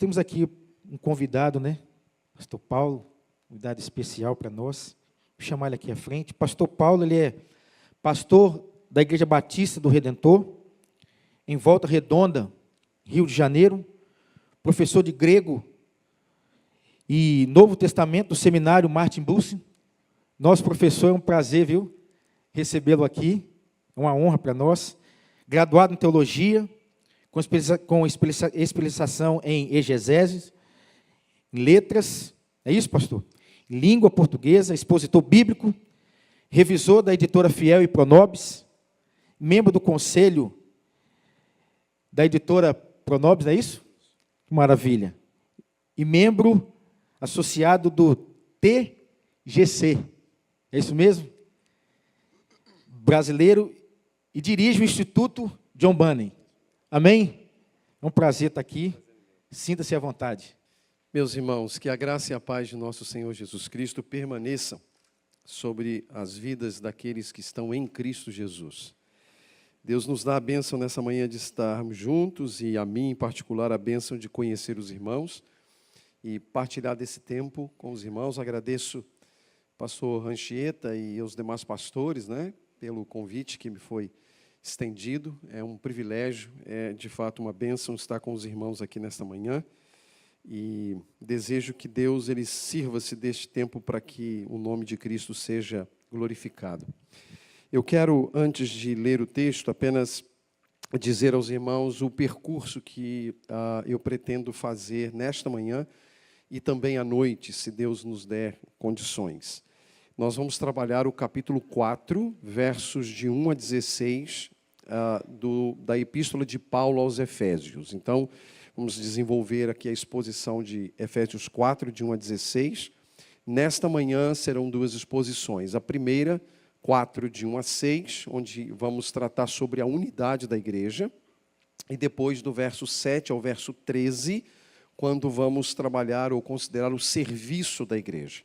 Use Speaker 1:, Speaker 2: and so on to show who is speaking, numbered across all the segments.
Speaker 1: temos aqui um convidado, né? Pastor Paulo, convidado especial para nós. Vou chamar ele aqui à frente. Pastor Paulo, ele é pastor da Igreja Batista do Redentor, em Volta Redonda, Rio de Janeiro, professor de grego e Novo Testamento do Seminário Martin Busse. Nosso professor, é um prazer, viu, recebê-lo aqui, é uma honra para nós. Graduado em Teologia, com especialização em Exegeses, em Letras, é isso, pastor? Em Língua Portuguesa, expositor bíblico, revisor da editora Fiel e Pronobis, membro do conselho da editora Pronobis, não é isso? Maravilha. E membro associado do TGC, é isso mesmo? Brasileiro, e dirige o Instituto John Bunyan. Amém? É um prazer estar aqui. Sinta-se à vontade.
Speaker 2: Meus irmãos, que a graça e a paz de nosso Senhor Jesus Cristo permaneçam sobre as vidas daqueles que estão em Cristo Jesus. Deus nos dá a bênção nessa manhã de estarmos juntos e a mim, em particular, a bênção de conhecer os irmãos e partilhar desse tempo com os irmãos. Agradeço pastor Ranchieta e os demais pastores, né, pelo convite que me foi estendido. É um privilégio, é de fato uma bênção estar com os irmãos aqui nesta manhã. E desejo que Deus ele sirva-se deste tempo para que o nome de Cristo seja glorificado. Eu quero, antes de ler o texto, apenas dizer aos irmãos o percurso que eu pretendo fazer nesta manhã e também à noite, se Deus nos der condições. Nós vamos trabalhar o capítulo 4, versos de 1 a 16, da Epístola de Paulo aos Efésios. Então, vamos desenvolver aqui a exposição de Efésios 4, de 1 a 16. Nesta manhã serão duas exposições. A primeira, 4, de 1 a 6, onde vamos tratar sobre a unidade da igreja. E depois, do verso 7 ao verso 13, quando vamos trabalhar ou considerar o serviço da igreja.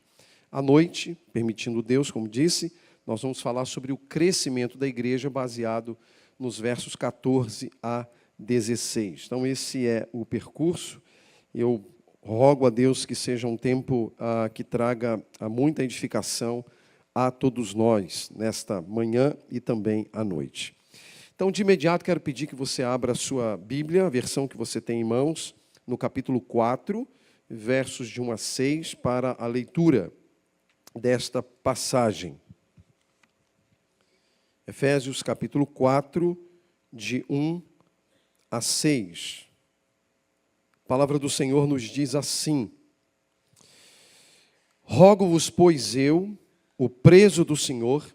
Speaker 2: À noite, permitindo Deus, como disse, nós vamos falar sobre o crescimento da igreja baseado nos versos 14 a 16. Então, esse é o percurso. Eu rogo a Deus que seja um tempo que traga muita edificação a todos nós, nesta manhã e também à noite. Então, de imediato, quero pedir que você abra a sua Bíblia, a versão que você tem em mãos, no capítulo 4, versos de 1 a 6, para a leitura desta passagem. Efésios, capítulo 4, de 1 a 6. A palavra do Senhor nos diz assim: Rogo-vos, pois eu, o preso do Senhor,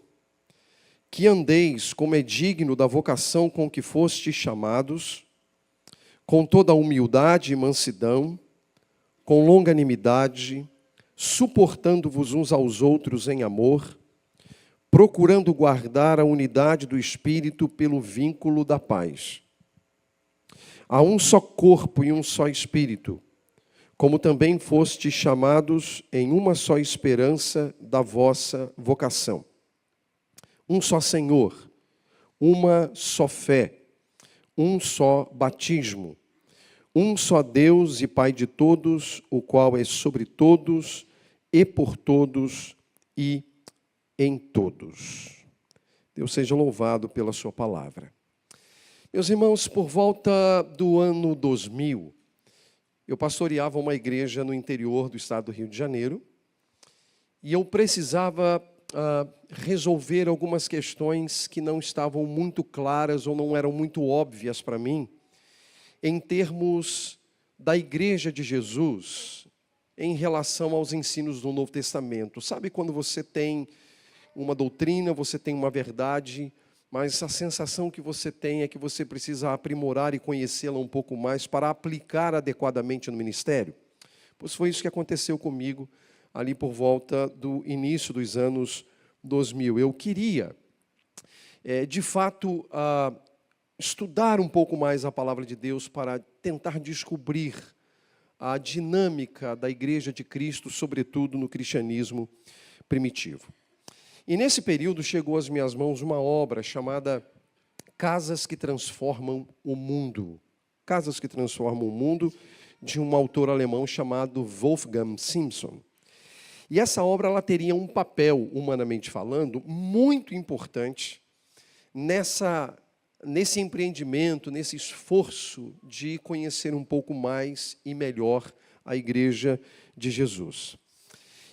Speaker 2: que andeis como é digno da vocação com que fostes chamados, com toda a humildade e mansidão, com longanimidade, suportando-vos uns aos outros em amor, procurando guardar a unidade do Espírito pelo vínculo da paz. Há um só corpo e um só Espírito, como também fostes chamados em uma só esperança da vossa vocação. Um só Senhor, uma só fé, um só batismo, um só Deus e Pai de todos, o qual é sobre todos e por todos e em todos. Deus seja louvado pela sua palavra. Meus irmãos, por volta do ano 2000, eu pastoreava uma igreja no interior do estado do Rio de Janeiro e eu precisava resolver algumas questões que não estavam muito claras ou não eram muito óbvias para mim, em termos da igreja de Jesus, em relação aos ensinos do Novo Testamento. Sabe quando você tem uma doutrina, você tem uma verdade, mas a sensação que você tem é que você precisa aprimorar e conhecê-la um pouco mais para aplicar adequadamente no ministério? Pois foi isso que aconteceu comigo ali por volta do início dos anos 2000. Eu queria, de fato, estudar um pouco mais a palavra de Deus para tentar descobrir a dinâmica da Igreja de Cristo, sobretudo no cristianismo primitivo. E nesse período chegou às minhas mãos uma obra chamada Casas que Transformam o Mundo. Casas que Transformam o Mundo, de um autor alemão chamado Wolfgang Simpson. E essa obra ela teria um papel, humanamente falando, muito importante nesse empreendimento, nesse esforço de conhecer um pouco mais e melhor a Igreja de Jesus.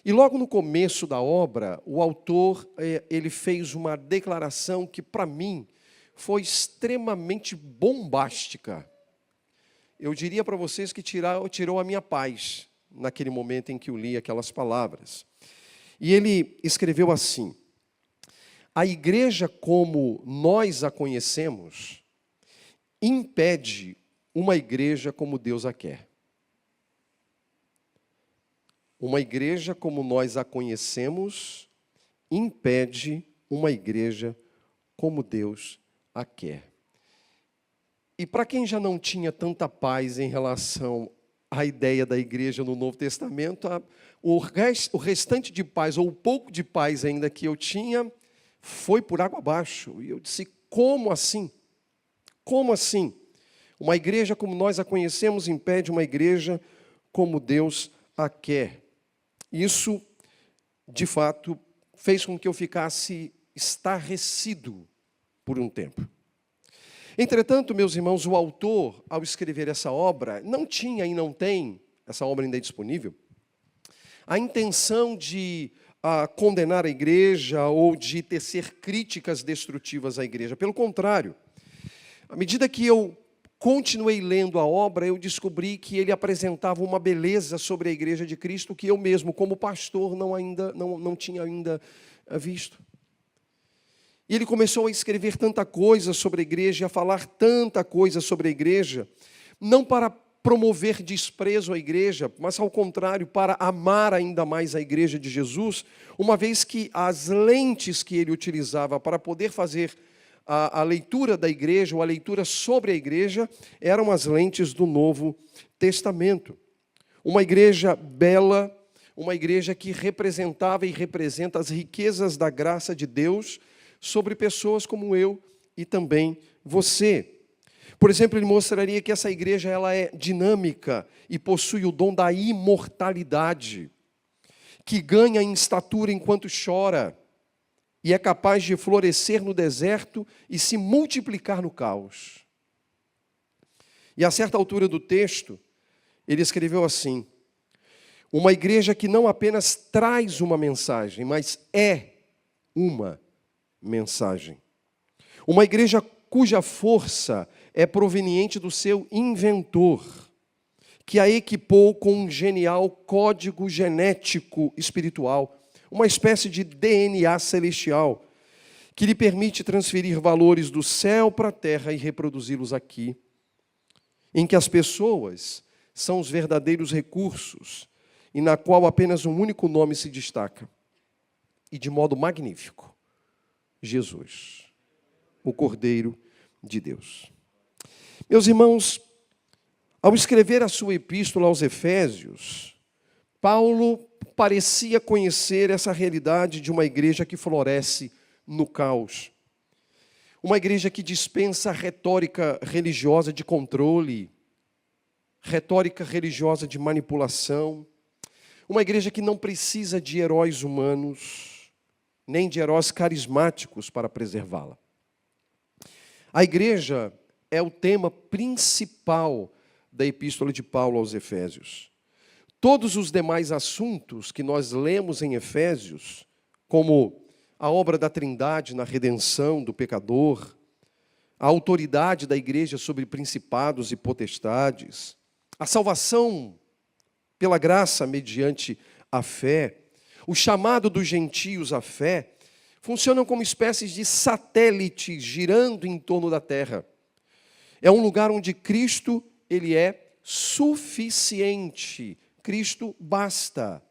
Speaker 2: E logo no começo da obra, o autor ele fez uma declaração que, para mim, foi extremamente bombástica. Eu diria para vocês que tirou a minha paz naquele momento em que eu li aquelas palavras. E ele escreveu assim: a igreja como nós a conhecemos impede uma igreja como Deus a quer. Uma igreja como nós a conhecemos impede uma igreja como Deus a quer. E para quem já não tinha tanta paz em relação à ideia da igreja no Novo Testamento, o restante de paz, ou o pouco de paz ainda que eu tinha, foi por água abaixo. E eu disse, como assim? Como assim? Uma igreja como nós a conhecemos impede uma igreja como Deus a quer. Isso, de fato, fez com que eu ficasse estarrecido por um tempo. Entretanto, meus irmãos, o autor, ao escrever essa obra, não tinha e não tem, essa obra ainda é disponível, a intenção de condenar a igreja ou de tecer críticas destrutivas à igreja. Pelo contrário, à medida que eu continuei lendo a obra, eu descobri que ele apresentava uma beleza sobre a igreja de Cristo que eu mesmo, como pastor, não tinha ainda visto. E ele começou a escrever tanta coisa sobre a igreja, a falar tanta coisa sobre a igreja, não para promover desprezo à igreja, mas ao contrário, para amar ainda mais a igreja de Jesus, uma vez que as lentes que ele utilizava para poder fazer a leitura da igreja, ou a leitura sobre a igreja, eram as lentes do Novo Testamento. Uma igreja bela, uma igreja que representava e representa as riquezas da graça de Deus sobre pessoas como eu e também você. Por exemplo, ele mostraria que essa igreja ela é dinâmica e possui o dom da imortalidade, que ganha em estatura enquanto chora, e é capaz de florescer no deserto e se multiplicar no caos. E a certa altura do texto, ele escreveu assim: uma igreja que não apenas traz uma mensagem, mas é uma mensagem. Uma igreja cuja força é proveniente do seu inventor, que a equipou com um genial código genético espiritual, uma espécie de DNA celestial, que lhe permite transferir valores do céu para a terra e reproduzi-los aqui, em que as pessoas são os verdadeiros recursos e na qual apenas um único nome se destaca, e de modo magnífico: Jesus, o Cordeiro de Deus. Meus irmãos, ao escrever a sua epístola aos Efésios, Paulo parecia conhecer essa realidade de uma igreja que floresce no caos. Uma igreja que dispensa retórica religiosa de controle, retórica religiosa de manipulação. Uma igreja que não precisa de heróis humanos, nem de heróis carismáticos para preservá-la. A igreja é o tema principal da epístola de Paulo aos Efésios. Todos os demais assuntos que nós lemos em Efésios, como a obra da Trindade na redenção do pecador, a autoridade da igreja sobre principados e potestades, a salvação pela graça mediante a fé, o chamado dos gentios à fé, funcionam como espécies de satélites girando em torno da terra. É um lugar onde Cristo, ele é suficiente. Cristo basta.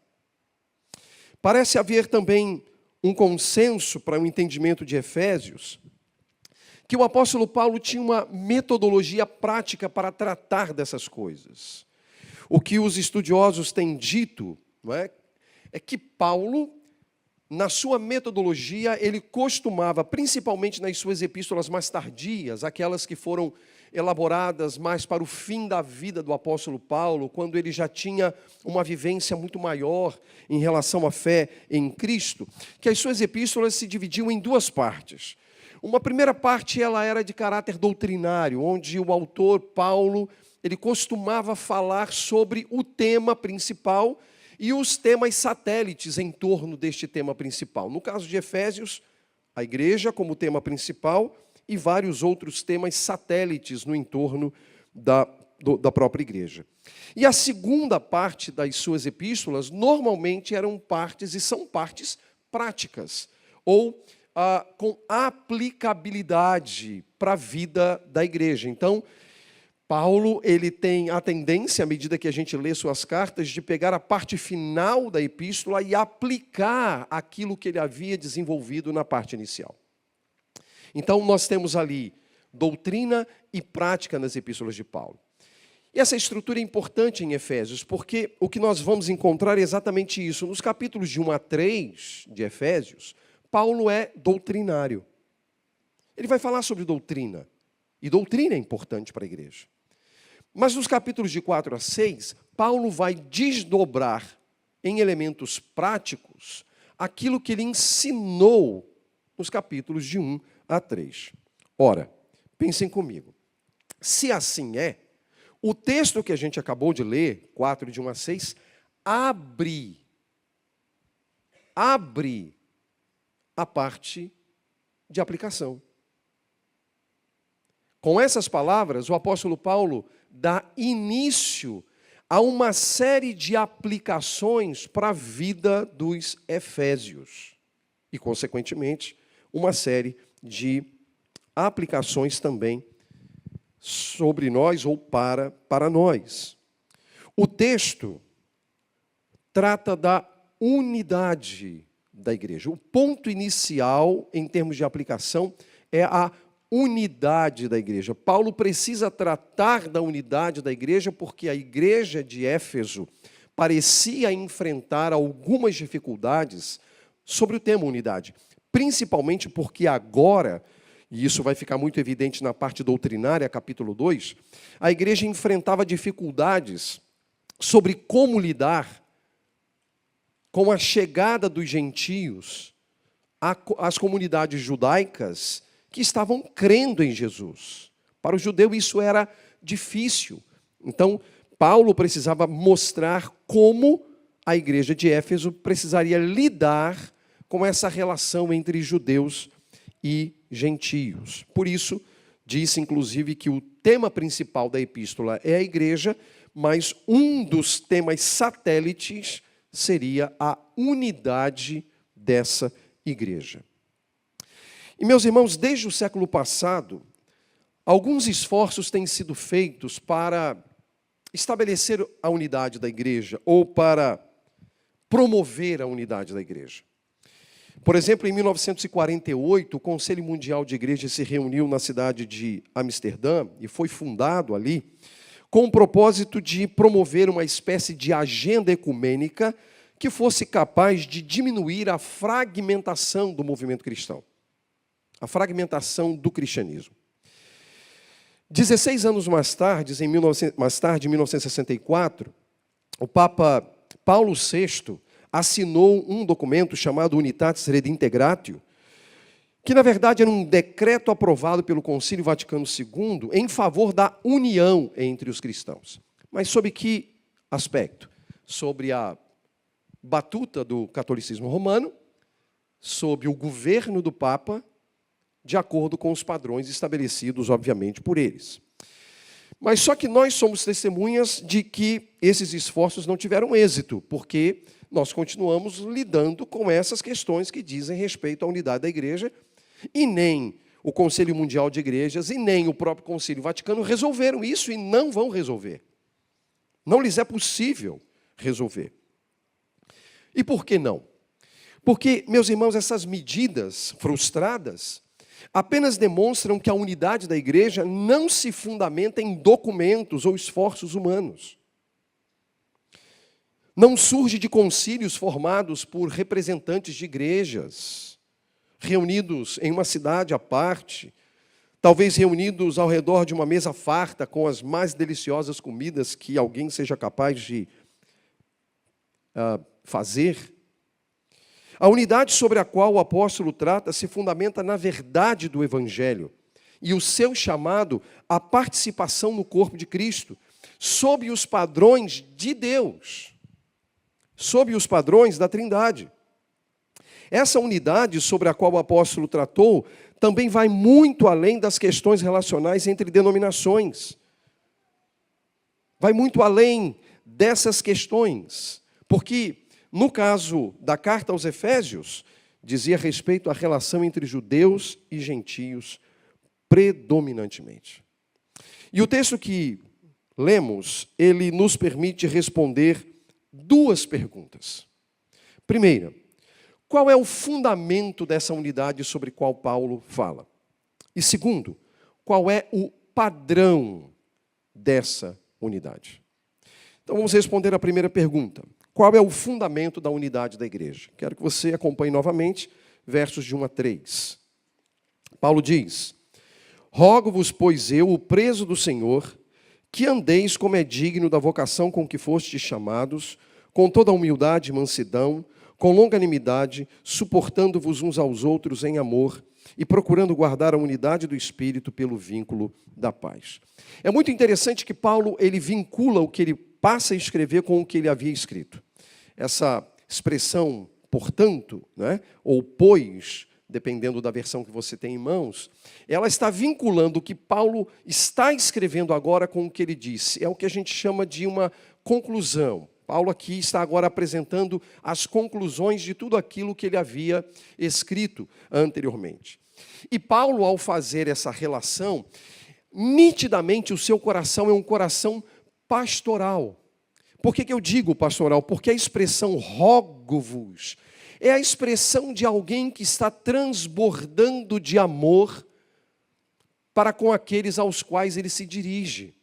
Speaker 2: Parece haver também um consenso para o entendimento de Efésios, que o apóstolo Paulo tinha uma metodologia prática para tratar dessas coisas. O que os estudiosos têm dito, não é que Paulo na sua metodologia, ele costumava, principalmente nas suas epístolas mais tardias, aquelas que foram elaboradas mais para o fim da vida do apóstolo Paulo, quando ele já tinha uma vivência muito maior em relação à fé em Cristo, que as suas epístolas se dividiam em duas partes. Uma primeira parte ela era de caráter doutrinário, onde o autor Paulo ele costumava falar sobre o tema principal e os temas satélites em torno deste tema principal. No caso de Efésios, a igreja como tema principal e vários outros temas satélites no entorno da própria igreja. E a segunda parte das suas epístolas normalmente eram partes e são partes práticas, ou com aplicabilidade para a vida da igreja. Então, Paulo ele tem a tendência, à medida que a gente lê suas cartas, de pegar a parte final da epístola e aplicar aquilo que ele havia desenvolvido na parte inicial. Então, nós temos ali doutrina e prática nas epístolas de Paulo. E essa estrutura é importante em Efésios, porque o que nós vamos encontrar é exatamente isso. Nos capítulos de 1 a 3 de Efésios, Paulo é doutrinário. Ele vai falar sobre doutrina, e doutrina é importante para a igreja. Mas nos capítulos de 4 a 6, Paulo vai desdobrar em elementos práticos aquilo que ele ensinou nos capítulos de 1 a 3. Ora, pensem comigo, se assim é, o texto que a gente acabou de ler, 4 de 1 a 6, abre a parte de aplicação. Com essas palavras, o apóstolo Paulo dá início a uma série de aplicações para a vida dos efésios. E, consequentemente, uma série de aplicações também sobre nós ou para nós. O texto trata da unidade da igreja. O ponto inicial, em termos de aplicação, é a unidade da igreja. Paulo precisa tratar da unidade da igreja porque a igreja de Éfeso parecia enfrentar algumas dificuldades sobre o tema unidade, principalmente porque agora, e isso vai ficar muito evidente na parte doutrinária, capítulo 2, a igreja enfrentava dificuldades sobre como lidar com a chegada dos gentios às comunidades judaicas que estavam crendo em Jesus. Para o judeu isso era difícil. Então, Paulo precisava mostrar como a igreja de Éfeso precisaria lidar com essa relação entre judeus e gentios. Por isso, disse inclusive que o tema principal da epístola é a igreja, mas um dos temas satélites seria a unidade dessa igreja. E, meus irmãos, desde o século passado, alguns esforços têm sido feitos para estabelecer a unidade da igreja ou para promover a unidade da igreja. Por exemplo, em 1948, o Conselho Mundial de Igrejas se reuniu na cidade de Amsterdã e foi fundado ali com o propósito de promover uma espécie de agenda ecumênica que fosse capaz de diminuir a fragmentação do movimento cristão, a fragmentação do cristianismo. 16 anos mais tarde, em 1964, o Papa Paulo VI assinou um documento chamado Unitatis Redintegratio, que na verdade era um decreto aprovado pelo Concílio Vaticano II em favor da união entre os cristãos. Mas sob que aspecto? Sobre a batuta do catolicismo romano, sob o governo do Papa, de acordo com os padrões estabelecidos, obviamente, por eles. Mas só que nós somos testemunhas de que esses esforços não tiveram êxito, porque nós continuamos lidando com essas questões que dizem respeito à unidade da igreja, e nem o Conselho Mundial de Igrejas, e nem o próprio Concílio Vaticano resolveram isso e não vão resolver. Não lhes é possível resolver. E por que não? Porque, meus irmãos, essas medidas frustradas apenas demonstram que a unidade da igreja não se fundamenta em documentos ou esforços humanos. não surge de concílios formados por representantes de igrejas, reunidos em uma cidade à parte, talvez reunidos ao redor de uma mesa farta com as mais deliciosas comidas que alguém seja capaz de fazer. A unidade sobre a qual o apóstolo trata se fundamenta na verdade do Evangelho e o seu chamado à participação no corpo de Cristo, sob os padrões de Deus, sob os padrões da Trindade. Essa unidade sobre a qual o apóstolo tratou também vai muito além das questões relacionais entre denominações. Vai muito além dessas questões, porque no caso da carta aos Efésios, dizia respeito à relação entre judeus e gentios predominantemente. E o texto que lemos, ele nos permite responder duas perguntas. Primeira, qual é o fundamento dessa unidade sobre a qual Paulo fala? E segundo, qual é o padrão dessa unidade? Então vamos responder a primeira pergunta. Qual é o fundamento da unidade da igreja? Quero que você acompanhe novamente versos de 1 a 3. Paulo diz: rogo-vos, pois eu, o preso do Senhor, que andeis como é digno da vocação com que fostes chamados, com toda a humildade e mansidão, com longanimidade, suportando-vos uns aos outros em amor e procurando guardar a unidade do Espírito pelo vínculo da paz. É muito interessante que Paulo ele vincula o que ele passa a escrever com o que ele havia escrito. Essa expressão, portanto, né, ou pois, dependendo da versão que você tem em mãos, ela está vinculando o que Paulo está escrevendo agora com o que ele disse. É o que a gente chama de uma conclusão. Paulo aqui está agora apresentando as conclusões de tudo aquilo que ele havia escrito anteriormente. E Paulo, ao fazer essa relação, nitidamente o seu coração é um coração pastoral. Por que eu digo pastoral? Porque a expressão rogo-vos é a expressão de alguém que está transbordando de amor para com aqueles aos quais ele se dirige.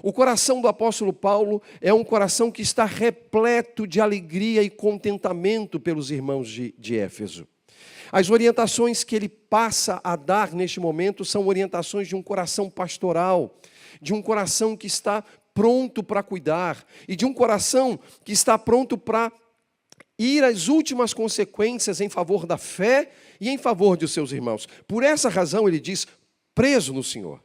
Speaker 2: O coração do apóstolo Paulo é um coração que está repleto de alegria e contentamento pelos irmãos de Éfeso. As orientações que ele passa a dar neste momento são orientações de um coração pastoral, de um coração que está pronto para cuidar e de um coração que está pronto para ir às últimas consequências em favor da fé e em favor de seus irmãos. Por essa razão ele diz, preso no Senhor,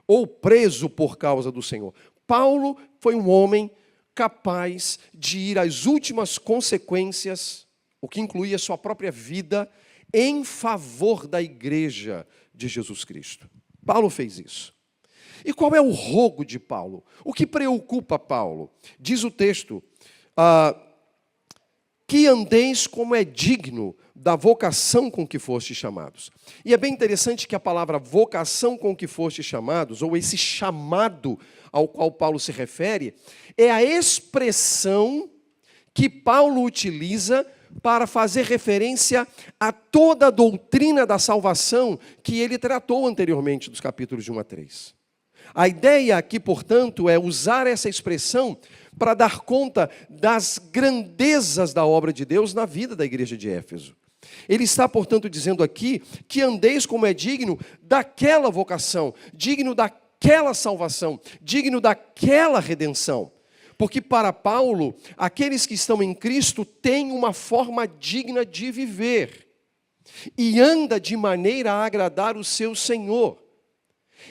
Speaker 2: ou preso por causa do Senhor. Paulo foi um homem capaz de ir às últimas consequências, o que incluía sua própria vida, em favor da igreja de Jesus Cristo. Paulo fez isso. E qual é o rogo de Paulo? O que preocupa Paulo? Diz o texto, que andeis como é digno da vocação com que fostes chamados. E é bem interessante que a palavra vocação com que fostes chamados, ou esse chamado ao qual Paulo se refere, é a expressão que Paulo utiliza para fazer referência a toda a doutrina da salvação que ele tratou anteriormente dos capítulos de 1 a 3. A ideia aqui, portanto, é usar essa expressão para dar conta das grandezas da obra de Deus na vida da igreja de Éfeso. Ele está, portanto, dizendo aqui que andeis como é digno daquela vocação, digno daquela salvação, digno daquela redenção. Porque para Paulo, aqueles que estão em Cristo têm uma forma digna de viver e anda de maneira a agradar o seu Senhor.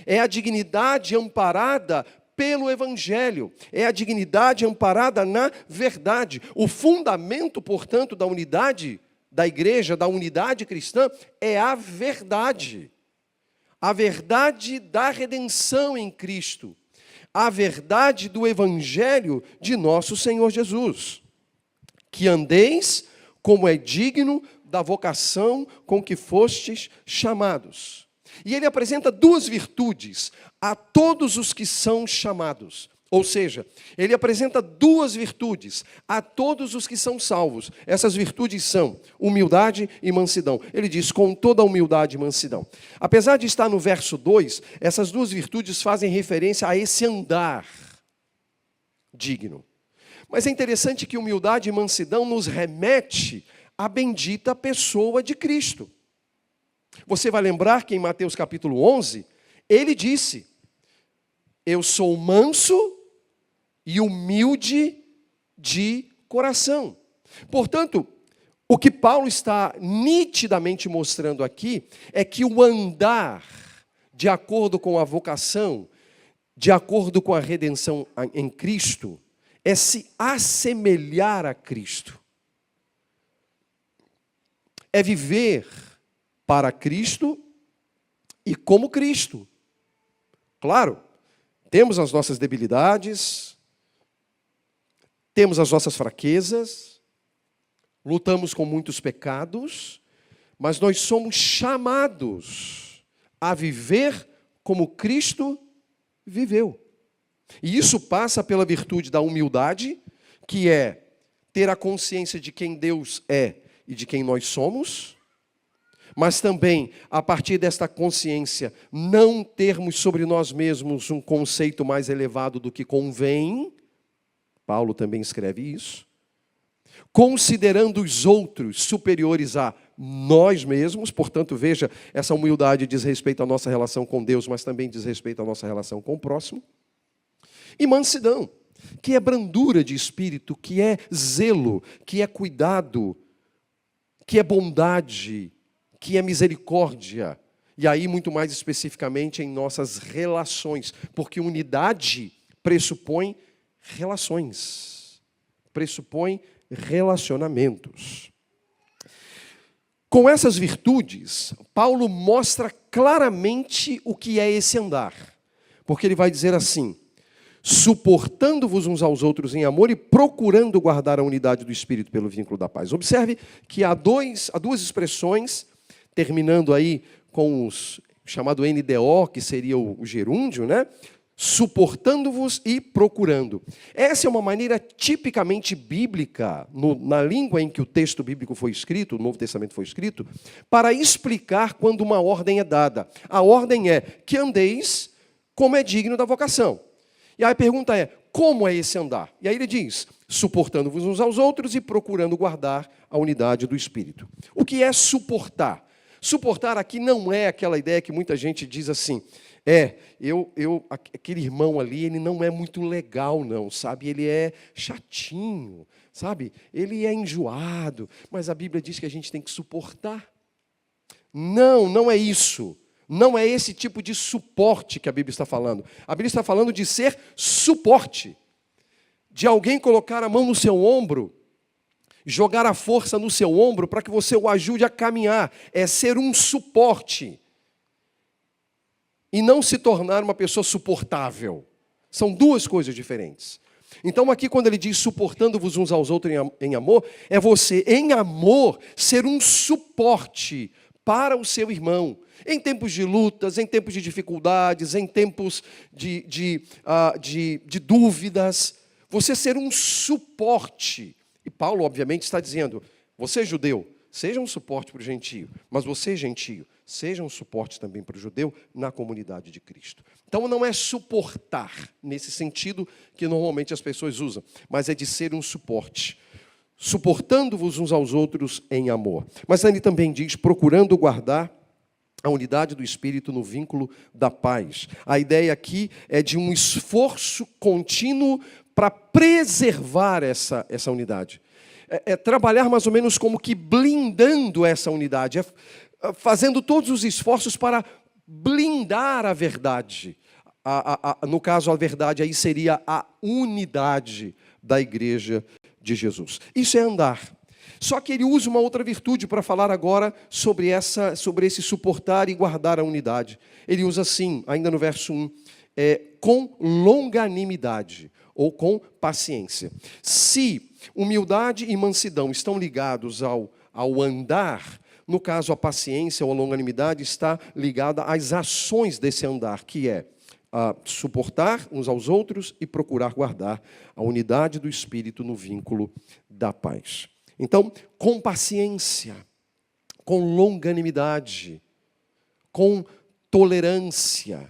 Speaker 2: É a dignidade amparada pelo Evangelho, é a dignidade amparada na verdade. O fundamento, portanto, da unidade da igreja, da unidade cristã, é a verdade. A verdade da redenção em Cristo. A verdade do Evangelho de nosso Senhor Jesus. Que andeis como é digno da vocação com que fostes chamados. E ele apresenta duas virtudes a todos os que são chamados. Ou seja, ele apresenta duas virtudes a todos os que são salvos. Essas virtudes são humildade e mansidão. Ele diz, com toda a humildade e mansidão. Apesar de estar no verso 2, essas duas virtudes fazem referência a esse andar digno. Mas é interessante que humildade e mansidão nos remete à bendita pessoa de Cristo. Você vai lembrar que em Mateus capítulo 11, ele disse: eu sou manso e humilde de coração. Portanto, o que Paulo está nitidamente mostrando aqui é que o andar de acordo com a vocação, de acordo com a redenção em Cristo, é se assemelhar a Cristo. É viver para Cristo e como Cristo. Claro, temos as nossas debilidades, temos as nossas fraquezas, lutamos com muitos pecados, mas nós somos chamados a viver como Cristo viveu. E isso passa pela virtude da humildade, que é ter a consciência de quem Deus é e de quem nós somos, mas também, a partir desta consciência, não termos sobre nós mesmos um conceito mais elevado do que convém. Paulo também escreve isso. Considerando os outros superiores a nós mesmos, portanto, veja, essa humildade diz respeito à nossa relação com Deus, mas também diz respeito à nossa relação com o próximo. E mansidão, que é brandura de espírito, que é zelo, que é cuidado, que é bondade, que é misericórdia. E aí, muito mais especificamente, em nossas relações, porque unidade pressupõe relações, pressupõe relacionamentos. Com essas virtudes, Paulo mostra claramente o que é esse andar. Porque ele vai dizer assim: suportando-vos uns aos outros em amor e procurando guardar a unidade do Espírito pelo vínculo da paz. Observe que há duas expressões, terminando aí com o chamado NDO, que seria o gerúndio, né? Suportando-vos e procurando. Essa é uma maneira tipicamente bíblica, na língua em que o texto bíblico foi escrito, o Novo Testamento foi escrito, para explicar quando uma ordem é dada. A ordem é que andeis como é digno da vocação. E aí a pergunta é, como é esse andar? E aí ele diz, suportando-vos uns aos outros e procurando guardar a unidade do Espírito. O que é suportar? Suportar aqui não é aquela ideia que muita gente diz assim, aquele irmão ali, ele não é muito legal não, sabe? Ele é chatinho, sabe? Ele é enjoado, mas a Bíblia diz que a gente tem que suportar. Não é isso. Não é esse tipo de suporte que a Bíblia está falando. A Bíblia está falando de ser suporte. De alguém colocar a mão no seu ombro, jogar a força no seu ombro para que você o ajude a caminhar. É ser um suporte. E não se tornar uma pessoa suportável. São duas coisas diferentes. Então aqui quando ele diz suportando-vos uns aos outros em amor, é você, em amor, ser um suporte para o seu irmão. Em tempos de lutas, em tempos de dificuldades, em tempos de dúvidas, você ser um suporte. E Paulo, obviamente, está dizendo, você judeu, seja um suporte para o gentio, mas você, gentio, seja um suporte também para o judeu na comunidade de Cristo. Então não é suportar, nesse sentido que normalmente as pessoas usam, mas é de ser um suporte. Suportando-vos uns aos outros em amor. Mas ele também diz, procurando guardar a unidade do Espírito no vínculo da paz. A ideia aqui é de um esforço contínuo para preservar essa unidade. É trabalhar mais ou menos como que blindando essa unidade, fazendo todos os esforços para blindar a verdade. No caso, a verdade aí seria a unidade da igreja de Jesus. Isso é andar. Só que ele usa uma outra virtude para falar agora sobre esse suportar e guardar a unidade. Ele usa assim, ainda no verso 1, com longanimidade ou com paciência. Se humildade e mansidão estão ligados ao andar, no caso a paciência ou a longanimidade está ligada às ações desse andar, que é suportar uns aos outros e procurar guardar a unidade do Espírito no vínculo da paz. Então, com paciência, com longanimidade, com tolerância.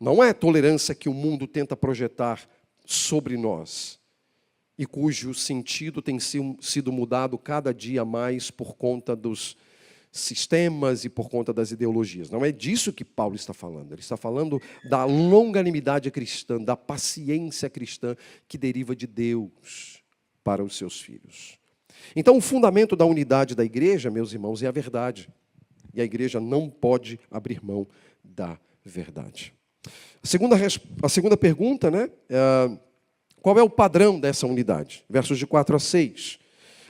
Speaker 2: Não é a tolerância que o mundo tenta projetar sobre nós. e cujo sentido tem sido mudado cada dia mais por conta dos sistemas e por conta das ideologias. Não é disso que Paulo está falando. Ele está falando da longanimidade cristã, da paciência cristã que deriva de Deus para os seus filhos. Então, o fundamento da unidade da igreja, meus irmãos, é a verdade. E a igreja não pode abrir mão da verdade. A segunda pergunta, né? Qual é o padrão dessa unidade? Versos de 4 a 6.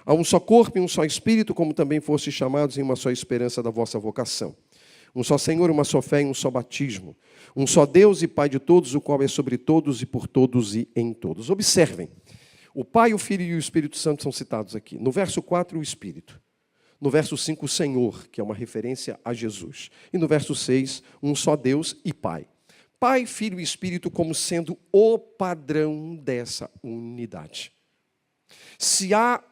Speaker 2: Há um só corpo e um só espírito, como também fostes chamados em uma só esperança da vossa vocação. Um só Senhor, uma só fé e um só batismo. Um só Deus e Pai de todos, o qual é sobre todos e por todos e em todos. Observem, o Pai, o Filho e o Espírito Santo são citados aqui. No verso 4, o Espírito. No verso 5, o Senhor, que é uma referência a Jesus. E no verso 6, um só Deus e Pai. Pai, Filho e Espírito como sendo o padrão dessa unidade. Se há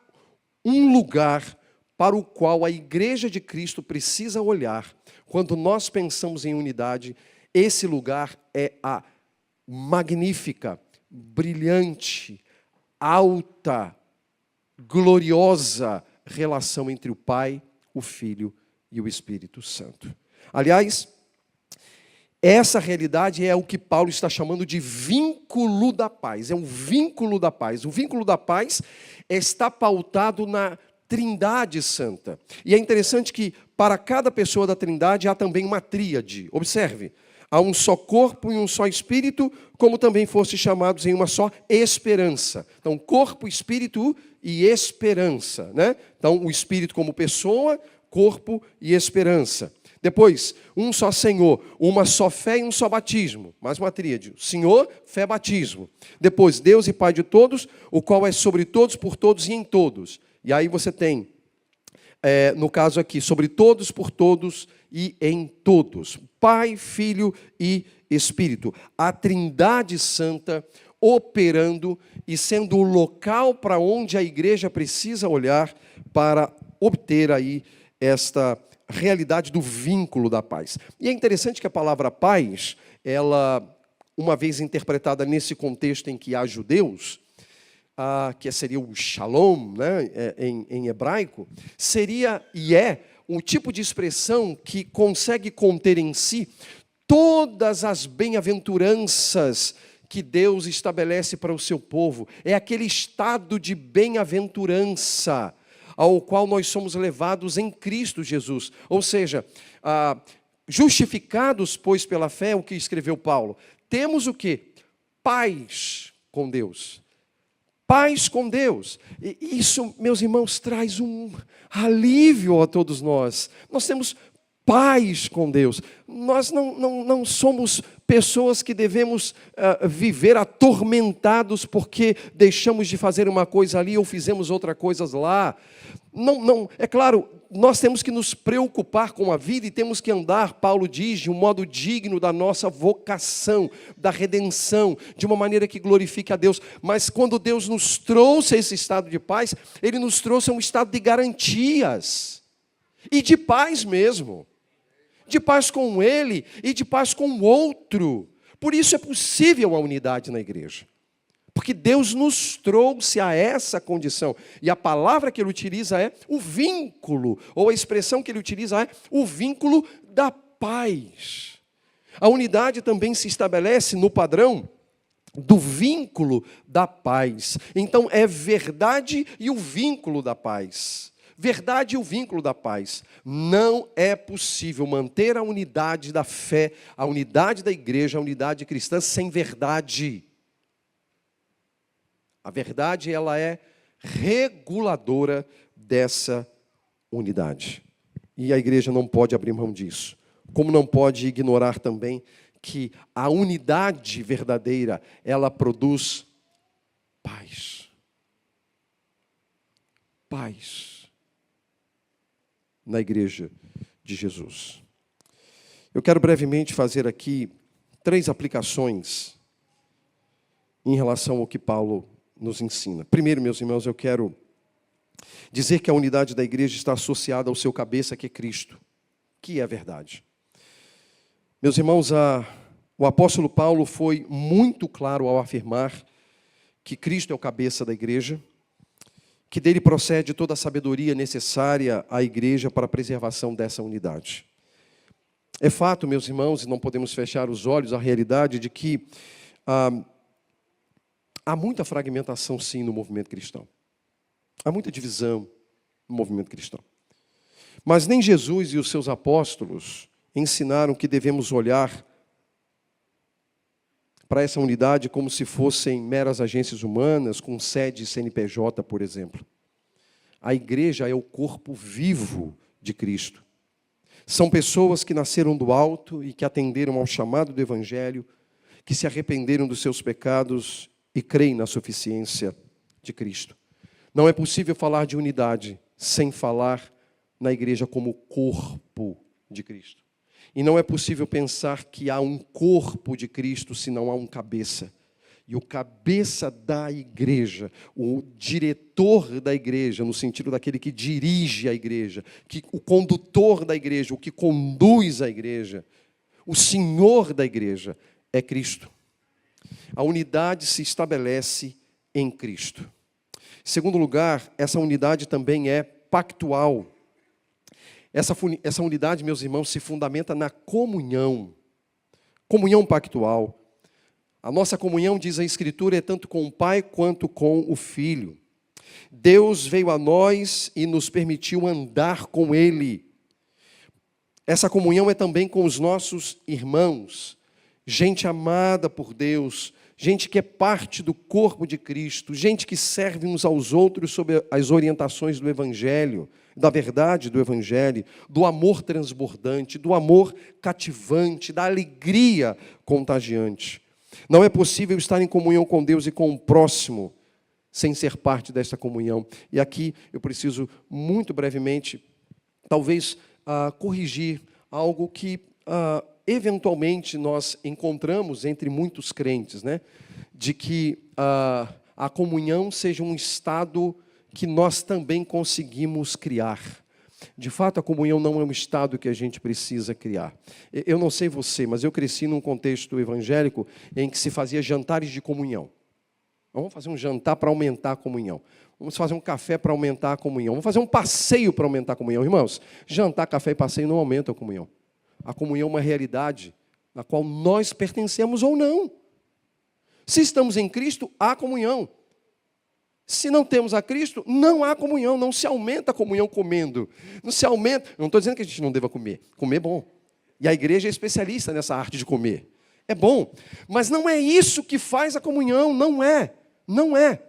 Speaker 2: um lugar para o qual a Igreja de Cristo precisa olhar, quando nós pensamos em unidade, esse lugar é a magnífica, brilhante, alta, gloriosa relação entre o Pai, o Filho e o Espírito Santo. Aliás, essa realidade é o que Paulo está chamando de vínculo da paz. É um vínculo da paz. O vínculo da paz está pautado na Trindade Santa. E é interessante que para cada pessoa da Trindade há também uma tríade. Observe, há um só corpo e um só espírito, como também fossem chamados em uma só esperança. Então, corpo, espírito e esperança, né? Então, o espírito como pessoa, corpo e esperança. Depois, um só Senhor, uma só fé e um só batismo. Mais uma tríade. Senhor, fé, batismo. Depois, Deus e Pai de todos, o qual é sobre todos, por todos e em todos. E aí você tem, no caso aqui, sobre todos, por todos e em todos. Pai, Filho e Espírito. A Trindade Santa operando e sendo o local para onde a igreja precisa olhar para obter aí esta realidade do vínculo da paz. E é interessante que a palavra paz, ela, uma vez interpretada nesse contexto em que há judeus, que seria o shalom, né, em hebraico, seria e é um tipo de expressão que consegue conter em si todas as bem-aventuranças que Deus estabelece para o seu povo. É aquele estado de bem-aventurança ao qual nós somos levados em Cristo Jesus. Ou seja, justificados, pois, pela fé, o que escreveu Paulo, temos o quê? Paz com Deus. Paz com Deus. E isso, meus irmãos, traz um alívio a todos nós. Nós temos paz com Deus. Nós não somos pessoas que devemos viver atormentados porque deixamos de fazer uma coisa ali ou fizemos outra coisa lá. Não, é claro, nós temos que nos preocupar com a vida e temos que andar, Paulo diz, de um modo digno da nossa vocação, da redenção, de uma maneira que glorifique a Deus. Mas quando Deus nos trouxe esse estado de paz, Ele nos trouxe um estado de garantias e de paz mesmo. De paz com Ele e de paz com o outro. Por isso é possível a unidade na igreja. Porque Deus nos trouxe a essa condição. E a palavra que Ele utiliza é o vínculo, ou a expressão que Ele utiliza é o vínculo da paz. A unidade também se estabelece no padrão do vínculo da paz. Então é verdade e o vínculo da paz. Verdade e o vínculo da paz. Não é possível manter a unidade da fé, a unidade da igreja, a unidade cristã sem verdade. A verdade, ela é reguladora dessa unidade. E a igreja não pode abrir mão disso. Como não pode ignorar também que a unidade verdadeira, ela produz paz. Paz. Na igreja de Jesus. Eu quero brevemente fazer aqui 3 aplicações em relação ao que Paulo nos ensina. Primeiro, meus irmãos, eu quero dizer que a unidade da igreja está associada ao seu cabeça, que é Cristo, que é a verdade. Meus irmãos, o apóstolo Paulo foi muito claro ao afirmar que Cristo é o cabeça da igreja, que dele procede toda a sabedoria necessária à igreja para a preservação dessa unidade. É fato, meus irmãos, e não podemos fechar os olhos à realidade de que há muita fragmentação, sim, no movimento cristão. Há muita divisão no movimento cristão. Mas nem Jesus e os seus apóstolos ensinaram que devemos olhar para essa unidade como se fossem meras agências humanas, com sede CNPJ, por exemplo. A igreja é o corpo vivo de Cristo. São pessoas que nasceram do alto e que atenderam ao chamado do Evangelho, que se arrependeram dos seus pecados e creem na suficiência de Cristo. Não é possível falar de unidade sem falar na igreja como corpo de Cristo. E não é possível pensar que há um corpo de Cristo se não há um cabeça. E o cabeça da igreja, o diretor da igreja, no sentido daquele que dirige a igreja, o condutor da igreja, o que conduz a igreja, o senhor da igreja, é Cristo. A unidade se estabelece em Cristo. Em segundo lugar, essa unidade também é pactual. Essa unidade, meus irmãos, se fundamenta na comunhão. Comunhão pactual. A nossa comunhão, diz a Escritura, é tanto com o Pai quanto com o Filho. Deus veio a nós e nos permitiu andar com Ele. Essa comunhão é também com os nossos irmãos, gente amada por Deus, gente que é parte do corpo de Cristo, gente que serve uns aos outros sob as orientações do Evangelho, da verdade do Evangelho, do amor transbordante, do amor cativante, da alegria contagiante. Não é possível estar em comunhão com Deus e com o próximo sem ser parte dessa comunhão. E aqui eu preciso, muito brevemente, talvez corrigir algo que eventualmente nós encontramos entre muitos crentes, né? De que a comunhão seja um estado que nós também conseguimos criar. De fato, a comunhão não é um estado que a gente precisa criar. Eu não sei você, mas eu cresci num contexto evangélico em que se fazia jantares de comunhão. Vamos fazer um jantar para aumentar a comunhão. Vamos fazer um café para aumentar a comunhão. Vamos fazer um passeio para aumentar a comunhão. Irmãos, jantar, café e passeio não aumentam a comunhão. A comunhão é uma realidade na qual nós pertencemos ou não. Se estamos em Cristo, há comunhão. Se não temos a Cristo, não há comunhão, não se aumenta a comunhão comendo. Não se aumenta. Não estou dizendo que a gente não deva comer. Comer é bom. E a igreja é especialista nessa arte de comer. É bom. Mas não é isso que faz a comunhão. Não é. Não é.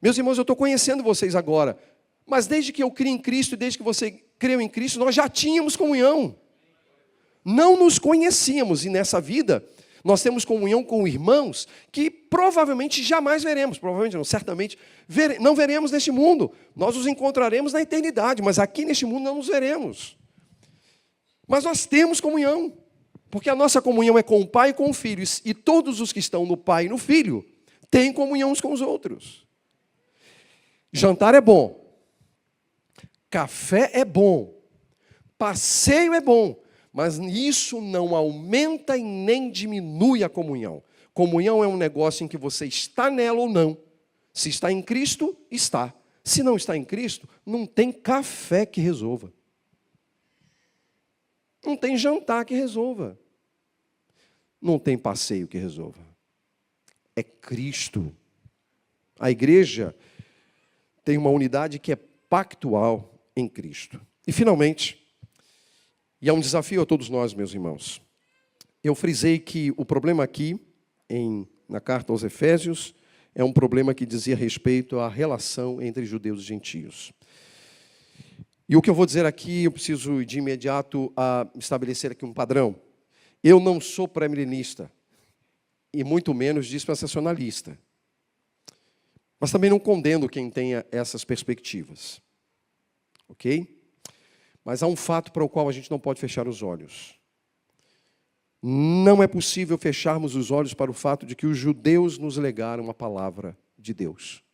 Speaker 2: Meus irmãos, eu estou conhecendo vocês agora. Mas desde que eu criei em Cristo, desde que você creu em Cristo, nós já tínhamos comunhão. Não nos conhecíamos. E nessa vida, nós temos comunhão com irmãos que provavelmente jamais veremos. Provavelmente não, certamente não veremos neste mundo. Nós os encontraremos na eternidade, mas aqui neste mundo não nos veremos. Mas nós temos comunhão, porque a nossa comunhão é com o Pai e com o Filho. E todos os que estão no Pai e no Filho têm comunhão uns com os outros. Jantar é bom. Café é bom. Passeio é bom. Mas isso não aumenta e nem diminui a comunhão. Comunhão é um negócio em que você está nela ou não. Se está em Cristo, está. Se não está em Cristo, não tem café que resolva. Não tem jantar que resolva. Não tem passeio que resolva. É Cristo. A igreja tem uma unidade que é pactual em Cristo. E, finalmente, e é um desafio a todos nós, meus irmãos. Eu frisei que o problema aqui, na carta aos Efésios, é um problema que dizia respeito à relação entre judeus e gentios. E o que eu vou dizer aqui, eu preciso de imediato estabelecer aqui um padrão. Eu não sou pré-milenista, e muito menos dispensacionalista. Mas também não condeno quem tenha essas perspectivas. Ok? Mas há um fato para o qual a gente não pode fechar os olhos. Não é possível fecharmos os olhos para o fato de que os judeus nos legaram a palavra de Deus.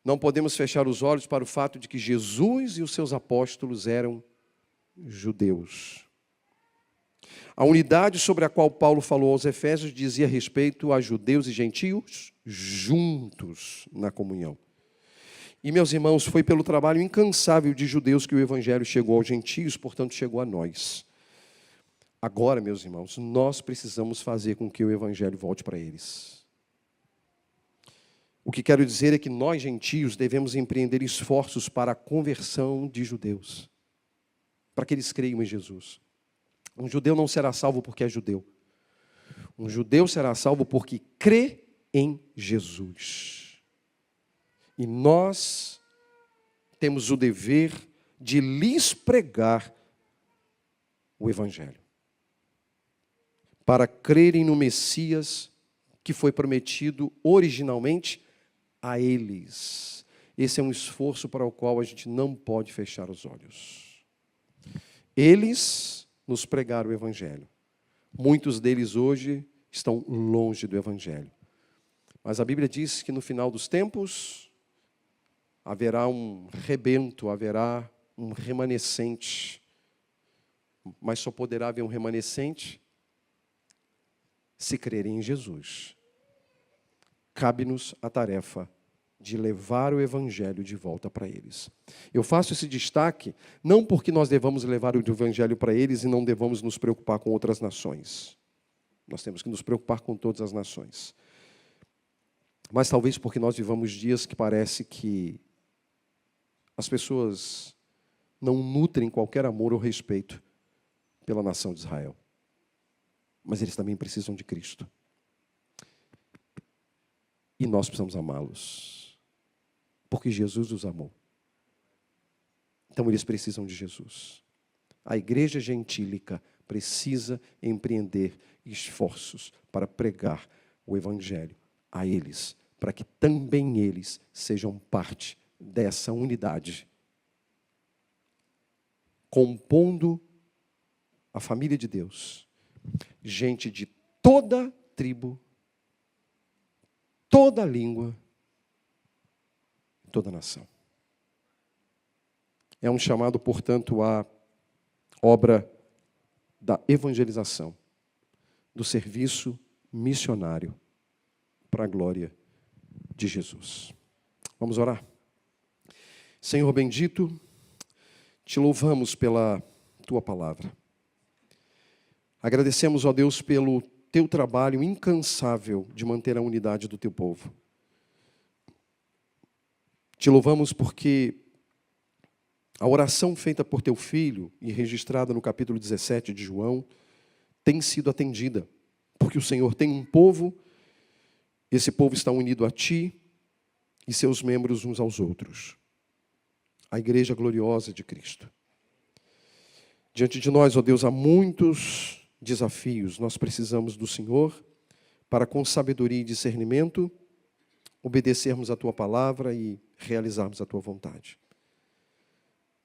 Speaker 2: Não podemos fechar os olhos para o fato de que Jesus e os seus apóstolos eram judeus. A unidade sobre a qual Paulo falou aos Efésios dizia respeito a judeus e gentios juntos na comunhão. E, meus irmãos, foi pelo trabalho incansável de judeus que o evangelho chegou aos gentios, portanto, chegou a nós. Agora, meus irmãos, nós precisamos fazer com que o evangelho volte para eles. O que quero dizer é que nós, gentios, devemos empreender esforços para a conversão de judeus, para que eles creiam em Jesus. Um judeu não será salvo porque é judeu. Um judeu será salvo porque crê em Jesus. E nós temos o dever de lhes pregar o evangelho, para crerem no Messias que foi prometido originalmente a eles. Esse é um esforço para o qual a gente não pode fechar os olhos. Eles nos pregaram o evangelho. Muitos deles hoje estão longe do evangelho. Mas a Bíblia diz que no final dos tempos haverá um rebento, haverá um remanescente. Mas só poderá haver um remanescente se crerem em Jesus. Cabe-nos a tarefa de levar o evangelho de volta para eles. Eu faço esse destaque não porque nós devamos levar o evangelho para eles e não devamos nos preocupar com outras nações. Nós temos que nos preocupar com todas as nações. Mas talvez porque nós vivamos dias que parece que as pessoas não nutrem qualquer amor ou respeito pela nação de Israel. Mas eles também precisam de Cristo. E nós precisamos amá-los, porque Jesus os amou. Então eles precisam de Jesus. A igreja gentílica precisa empreender esforços para pregar o evangelho a eles, para que também eles sejam parte dessa unidade, compondo a família de Deus, gente de toda tribo, toda língua, toda nação. É um chamado, portanto, à obra da evangelização, do serviço missionário para a glória de Jesus. Vamos orar? Senhor bendito, te louvamos pela tua palavra. Agradecemos, ó Deus, pelo teu trabalho incansável de manter a unidade do teu povo. Te louvamos porque a oração feita por teu filho e registrada no capítulo 17 de João tem sido atendida, porque o Senhor tem um povo, esse povo está unido a ti e seus membros uns aos outros. A igreja gloriosa de Cristo. Diante de nós, ó Deus, há muitos desafios. Nós precisamos do Senhor para, com sabedoria e discernimento, obedecermos a tua palavra e realizarmos a tua vontade.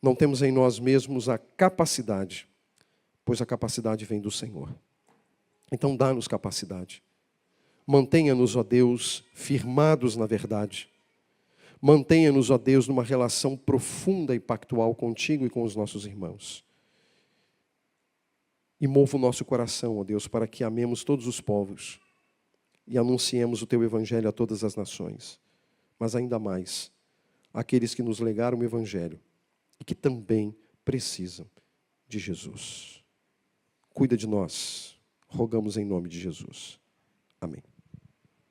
Speaker 2: Não temos em nós mesmos a capacidade, pois a capacidade vem do Senhor. Então dá-nos capacidade. Mantenha-nos, ó Deus, firmados na verdade. Mantenha-nos, ó Deus, numa relação profunda e pactual contigo e com os nossos irmãos. E mova o nosso coração, ó Deus, para que amemos todos os povos e anunciemos o teu evangelho a todas as nações. Mas ainda mais, aqueles que nos legaram o evangelho e que também precisam de Jesus. Cuida de nós, rogamos em nome de Jesus. Amém.